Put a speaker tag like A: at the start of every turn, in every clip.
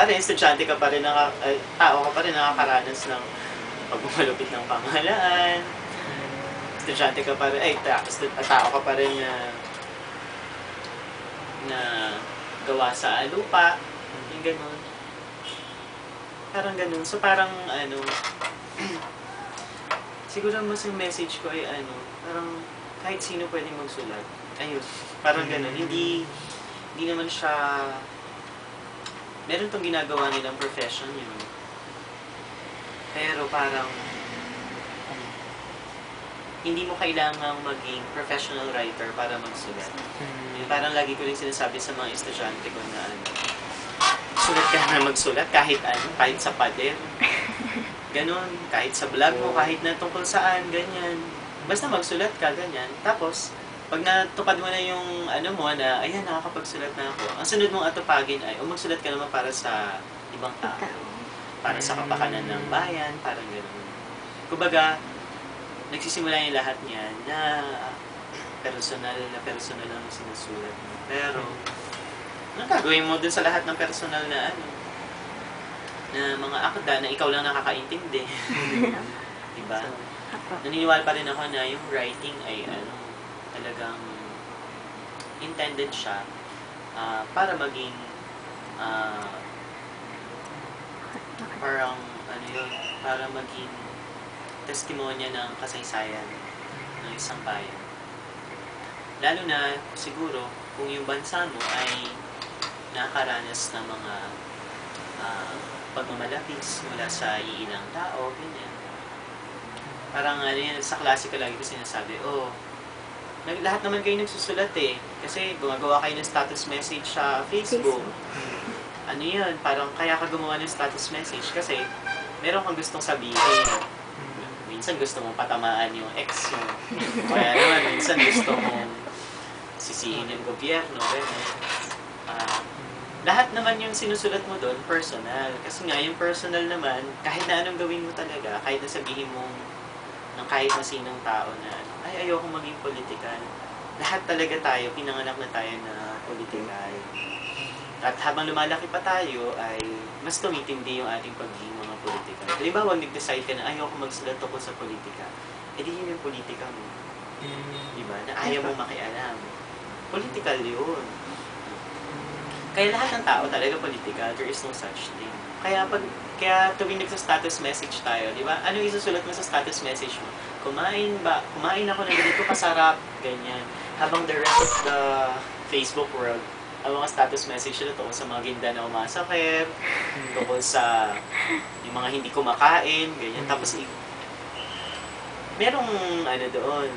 A: pa rin, estudyante ka pa rin, tao ka pa rin nakakaranas ng pagbumalupit ng pamahalaan. Estudyante ka pa rin, tao ka pa rin na gawa sa lupa. Yung ganun. Parang ganun. So parang siguro mas yung message ko ay parang kahit sino pwedeng magsulat. Ayun. Parang ganun. Hindi naman siya, meron tong ginagawa nilang profession yun. Pero parang hindi mo kailangang maging professional writer para magsulat. Parang lagi ko rin sinasabi sa mga estudyante ko na sulat ka na magsulat kahit sa pader. Ganon, kahit sa vlog mo, kahit na tungkol saan, ganyan. Basta magsulat ka, ganyan. Tapos, pag natupad mo na yung mo na, ayan, nakakapagsulat na ako. Ang sunod mong atupagin ay, magsulat ka naman para sa ibang tao. Para sa kapakanan ng bayan, parang gano'n. Kumbaga, nagsisimula yung lahat niyan na personal ang sinusulat mo. Pero, anong gagawin mo dun sa lahat ng personal na na mga akda na ikaw lang nakakaintindi? Diba? Naniniwala pa rin ako na yung writing ay talagang intended siya para maging para maging testimonya ng kasaysayan ng isang bayan. Lalo na siguro kung yung bansa mo ay nakaranas ng mga pagmamalabis mula sa iilang tao, ganyan. Parang sa klase ko lagi ko sinasabi, lahat naman kayo nagsusulat kasi gumagawa kayo ng status message sa Facebook. Ano yun? Parang kaya ka gumawa ng status message kasi meron kang gustong sabihin. Minsan gusto mong patamaan yung ex mo. Kaya naman, minsan gusto mong sisihin yung gobyerno. Lahat naman yung sinusulat mo doon, personal. Kasi nga, yung personal naman, kahit na anong gawin mo talaga, kahit na sabihin mo ng kahit na sinong tao na, ay, ayoko maging political. Lahat talaga tayo, pinanganak na tayo na political. At habang lumalaki pa tayo, ay mas tumitindi yung ating pagiging mga political. Halimbawa, nag-decide ka na ayoko magsulat ako sa politika. Edi yun yung politika mo. Diba? Na ayaw mo makialam. Political yun. Kaya lahat ng tao talaga political. There is no such thing. Kaya tuwing nagsa-status message tayo, di ba? Ano isusulat mo sa status message mo? Kumain ako ng ganito kasarap, ganyan. Habang the rest of the Facebook world, ang mga status message nila tungkol sa mga ginda na umasakit, tungkol sa yung mga hindi kumakain, ganyan. Tapos, merong doon.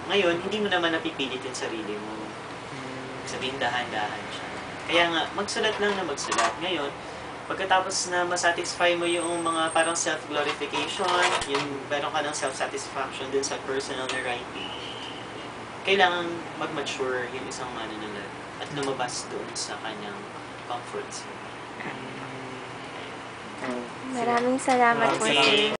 A: Ngayon, hindi mo naman napipilit yung sarili mo. Sabihin, dahan-dahan siya. Kaya nga, magsulat lang na magsulat. Ngayon, pagkatapos na masatisfy mo yung mga parang self-glorification, yung meron ka ng self-satisfaction dun sa personal na writing, kailangan mag-mature yung isang manunulat at lumabas doon sa kanyang comfort zone.
B: Maraming salamat po, sir.